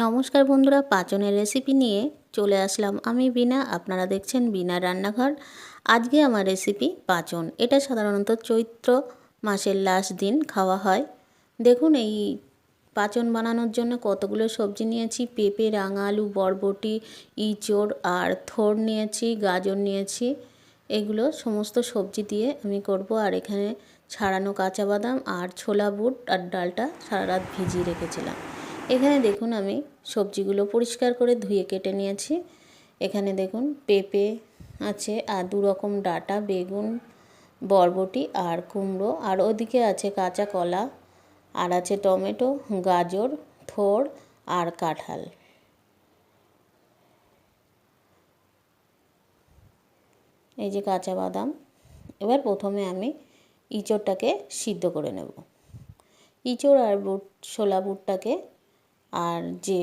নমস্কার বন্ধুরা, পাঁচনের রেসিপি নিয়ে চলে আসলাম আমি বিনা। আপনারা দেখছেন বিনা রান্নাঘর। আজকে আমার রেসিপি পাঁচন। এটা সাধারণত চৈত্র মাসের লাস্ট দিন খাওয়া হয়। দেখুন এই পাঁচন বানানোর জন্য কতগুলো সবজি নিয়েছি। পেঁপে, রাঙা আলু, বরবটি, ইঁচড় আর থোড় নিয়েছি, গাজর নিয়েছি। এগুলো সমস্ত সবজি দিয়ে আমি করব। আর এখানে ছাড়ানো কাঁচা বাদাম আর ছোলা বুট আর ডালটা সারা রাত ভিজিয়ে রেখেছিলাম। এখানে দেখুন আমি সবজিগুলো পরিষ্কার করে ধুয়ে কেটে নিয়েছি। এখানে দেখুন পেঁপে আছে আর দু রকম ডাঁটা, বেগুন, বরবটি আর কুমড়ো, আর ওদিকে আছে কাঁচা কলা, আর আছে টমেটো, গাজর, থোড় আর কাঁঠাল। এই যে কাঁচা বাদাম। এবার প্রথমে আমি ইঁচড়টাকে সিদ্ধ করে নেব। ইঁচড় আর বুট, ছোলা বুটটাকে আর যে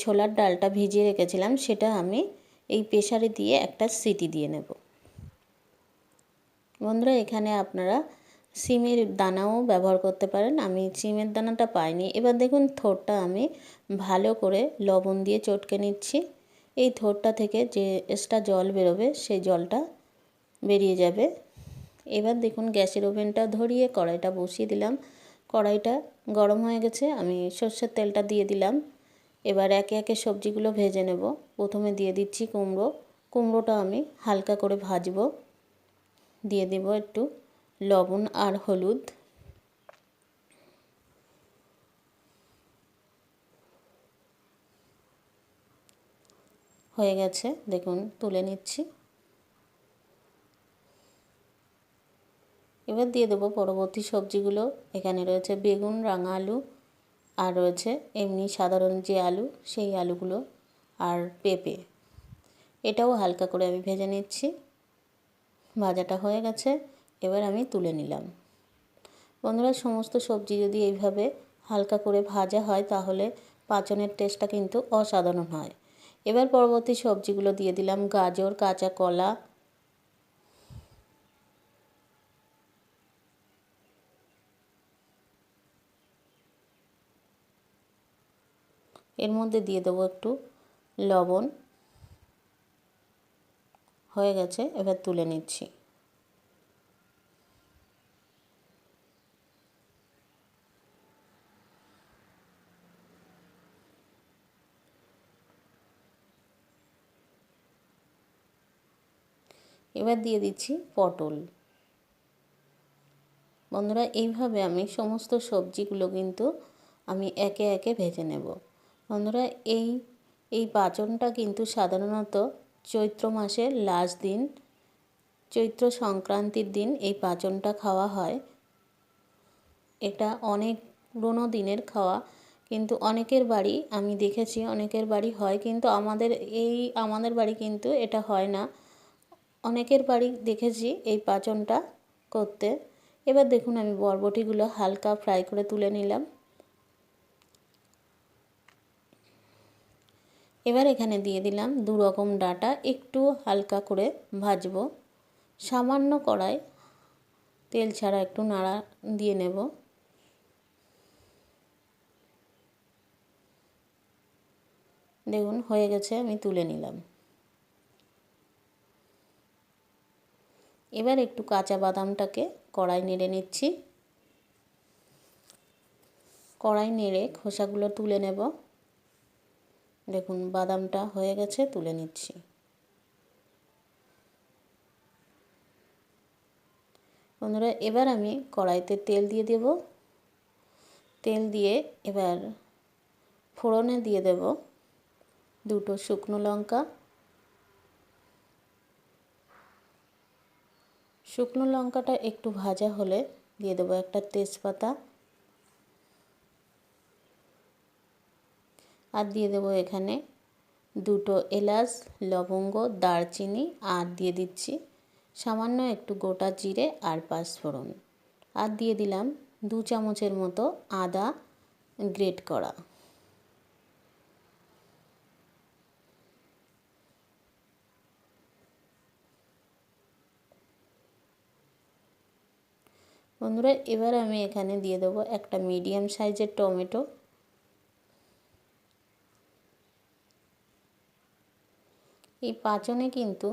ছোলার ডালটা ভিজিয়ে রেখেছিলাম সেটা আমি এই প্রেসারে দিয়ে একটা সিটি দিয়ে নেব। বন্ধুরা, এখানে আপনারা সিমের দানাও ব্যবহার করতে পারেন। আমি সিমের দানাটা পাইনি। এবার দেখুন থোড়টা আমি ভালো করে লবণ দিয়ে চটকে নিচ্ছি। এই থোড়টা থেকে যে এক্সট্রা জল বেরোবে সেই জলটা বেরিয়ে যাবে। এবার দেখুন গ্যাসের ওভেনটা ধরিয়ে কড়াইটা বসিয়ে দিলাম। কড়াইটা গরম হয়ে গেছে, আমি সর্ষের তেলটা দিয়ে দিলাম। এবার একে একে সবজিগুলো ভেজে নেব। প্রথমে দিয়ে দিচ্ছি কুমড়ো। কুমড়োটা আমি হালকা করে ভাজবো। দিয়ে দেব একটু লবণ আর হলুদ। হয়ে গেছে, দেখুন তুলে নিচ্ছি। এবার দিয়ে দেবো পরবর্তী সবজিগুলো। এখানে রয়েছে বেগুন, রাঙা আলু, আর রয়েছে এমনি সাধারণ যে আলু সেই আলুগুলো, আর পেঁপে। এটাও হালকা করে আমি ভেজে নিচ্ছি। ভাজাটা হয়ে গেছে, এবার আমি তুলে নিলাম। বন্ধুরা, সমস্ত সবজি যদি এইভাবে হালকা করে ভাজা হয় তাহলে পাঁচনের টেস্টটা কিন্তু অসাধারণ হয়। এবার পরবর্তী সবজিগুলো দিয়ে দিলাম। গাজর, কাঁচা কলা, এর মধ্যে দিয়ে দেবো একটু লবণ। হয়ে গেছে, এবার তুলে নিচ্ছি। এবার দিয়ে দিচ্ছি পটল। বন্ধুরা, এইভাবে আমি সমস্ত সবজিগুলো কিন্তু আমি একে একে ভেজে নেব। বন্ধুরা, এই পাঁচনটা কিন্তু সাধারণত চৈত্র মাসের লাস্ট দিন, চৈত্র সংক্রান্তির দিন এই পাঁচনটা খাওয়া হয়। এটা অনেক পুরোনো দিনের খাওয়া, কিন্তু অনেকের বাড়ি আমি দেখেছি অনেকের বাড়ি হয়, কিন্তু আমাদের বাড়ি কিন্তু এটা হয় না। অনেকের বাড়ি দেখেছি এই পাঁচনটা করতে। এবার দেখুন আমি বরবটিগুলো হালকা ফ্রাই করে তুলে নিলাম। এবার এখানে দিয়ে দিলাম দু রকম ডাঁটা, একটু হালকা করে ভাজবো। সামান্য কড়াই তেল ছাড়া একটু নাড়া দিয়ে নেব। দেখুন হয়ে গেছে, আমি তুলে নিলাম। এবার একটু কাঁচা বাদামটাকে কড়াই নেড়ে নিচ্ছি। কড়াই নেড়ে খোসাগুলো তুলে নেব। দেখুন বাদামটা হয়ে গেছে, তুলে নিচ্ছি। বন্ধুরা, এবার আমি কড়াইতে তেল দিয়ে দেব। তেল দিয়ে এবার ফোড়নে দিয়ে দেব দুটো শুকনো লঙ্কা। শুকনো লঙ্কাটা একটু ভাজা হলে দিয়ে দেবো একটা তেজপাতা, আর দিয়ে দেবো এখানে দুটো এলাচ, লবঙ্গ, দারচিনি, আর দিয়ে দিচ্ছি সামান্য একটু গোটা জিরে আর পাঁচফোড়ন, আর দিয়ে দিলাম 2 চামচের মতো আদা গ্রেট করা। বন্ধুরা এবার আমি এখানে দিয়ে দেবো একটা মিডিয়াম সাইজের টমেটো। এই পাঁচনে কিন্তু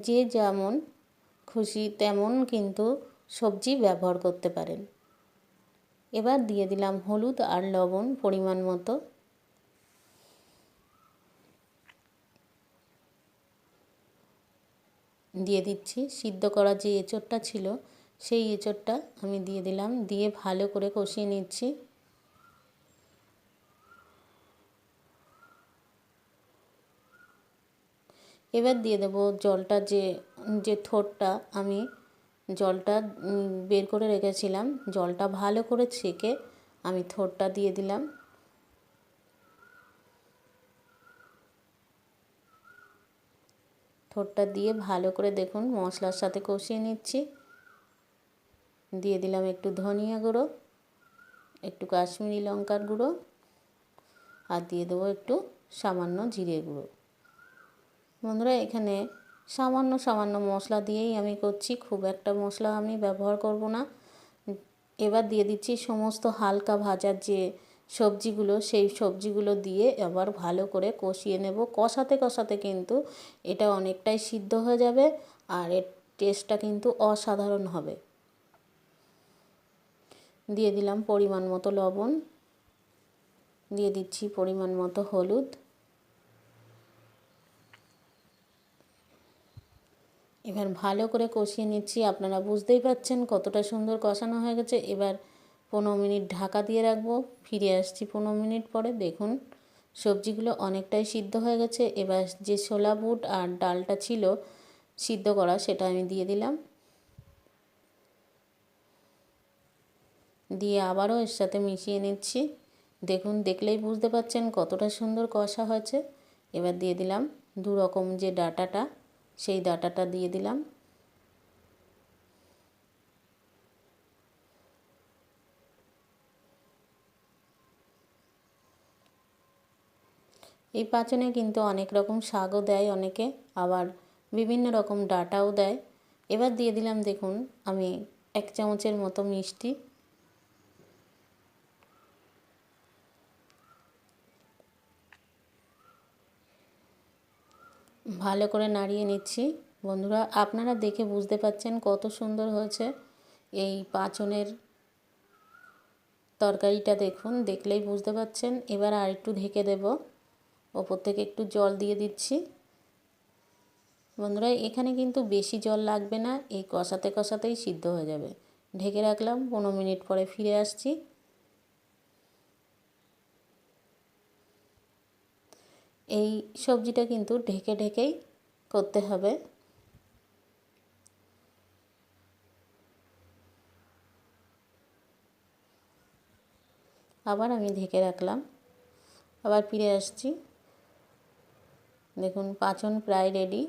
যে যেমন খুশি তেমন কিন্তু সবজি ব্যবহার করতে পারেন। এবার দিয়ে দিলাম হলুদ আর লবণ পরিমাণ মতো। দিয়ে দিচ্ছি সিদ্ধ করা যে এঁচোড়টা ছিল সেই এঁচোড়টা আমি দিয়ে দিলাম, দিয়ে ভালো করে কষিয়ে নিচ্ছি। এবার দিয়ে দেবো জলটা, যে থোড়টা আমি জলটা বের করে রেখেছিলাম, জলটা ভালো করে ছেঁকে আমি থোড়টা দিয়ে দিলাম। থোড়টা দিয়ে ভালো করে দেখুন মশলার সাথে কষিয়ে নিচ্ছি। দিয়ে দিলাম একটু ধনিয়া গুঁড়ো, একটু কাশ্মীরি লঙ্কার গুঁড়ো, আর দিয়ে দেবো একটু সামান্য জিরে গুঁড়ো। বন্ধুরা এখানে সামান্য সামান্য মশলা দিয়েই আমি করছি, খুব একটা মশলা আমি ব্যবহার করব না। এবার দিয়ে দিচ্ছি সমস্ত হালকা ভাজার যে সবজিগুলো, সেই সবজিগুলো দিয়ে আবার ভালো করে কষিয়ে নেব। কষাতে কষাতে কিন্তু এটা অনেকটাই সিদ্ধ হয়ে যাবে আর এর টেস্টটা কিন্তু অসাধারণ হবে। দিয়ে দিলাম পরিমাণ মতো লবণ, দিয়ে দিচ্ছি পরিমাণ মতো হলুদ। এবার ভালো করে কষিয়ে নিচ্ছি। আপনারা বুঝতেই পাচ্ছেন কতটা সুন্দর কষানো হয়ে গেছে। এবার 15 মিনিট ঢাকা দিয়ে রাখবো। ফিরে আসছি 15 মিনিট পরে। দেখুন সবজিগুলো অনেকটাই সিদ্ধ হয়ে গেছে। এবার যে ছোলা বুট আর ডালটা ছিল সিদ্ধ করা সেটা আমি দিয়ে দিলাম, দিয়ে আবারও এর সাথে মিশিয়ে নিচ্ছি। দেখুন দেখলেই বুঝতে পাচ্ছেন কতটা সুন্দর কষা হয়েছে। এবার দিয়ে দিলাম 2 রকম যে ডাঁটাটা, সেই ডাঁটাটা দিয়ে দিলাম। এই পাঁচনে কিন্তু অনেক রকম শাকও দেয় অনেকে, আবার বিভিন্ন রকম ডাঁটাও দেয়। এবার দিয়ে দিলাম দেখুন আমি 1 চামচের মতো মিষ্টি। ভালো করে নাড়িয়ে নিচ্ছি। বন্ধুরা আপনারা দেখে বুঝতে পাচ্ছেন কত সুন্দর হয়েছে এই পাঁচনের তরকারিটা। দেখুন দেখলেই বুঝতে পাচ্ছেন। এবার আর একটু ঢেকে দেব, ওপর থেকে একটু জল দিয়ে দিচ্ছি। বন্ধুরা এখানে কিন্তু বেশি জল লাগবে না, এই কষাতে কষাতেই সিদ্ধ হয়ে যাবে। ঢেকে রাখলাম, 15 মিনিট পরে ফিরে আসছি। এই সবজিটা কিন্তু ঢেকে ঢেকেই করতে হবে। আবার আমি ঢেকে রাখলাম, আবার ফিরে আসছি। দেখুন পাঁচন প্রায় রেডি।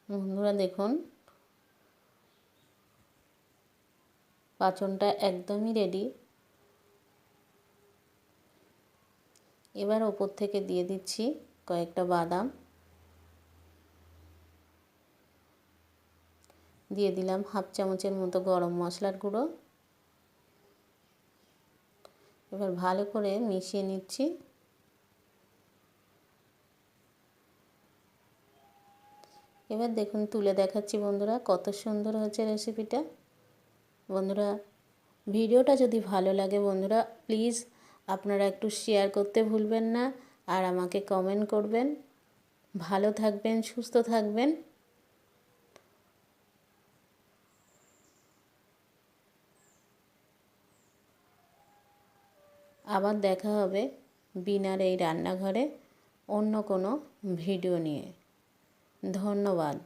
বন্ধুরা দেখুন পাঁচনটা একদমই রেডি। এবার ওপর থেকে দিয়ে দিচ্ছি কয়েকটা বাদাম, দিয়ে দিলাম 1/2 চামচের মতো গরম মশলার গুঁড়ো। এবার ভালো করে মিশিয়ে নিচ্ছি। এবার দেখুন তুলে দেখাচ্ছি বন্ধুরা কত সুন্দর হয়েছে রেসিপিটা। বন্ধুরা ভিডিওটা যদি ভালো লাগে বন্ধুরা প্লিজ আপনারা একটু শেয়ার করতে ভুলবেন না, আর আমাকে কমেন্ট করবেন। ভালো থাকবেন, সুস্থ থাকবেন। আবার দেখা হবে বিনার এই রান্নাঘরে অন্য কোনো ভিডিও নিয়ে। ধন্যবাদ।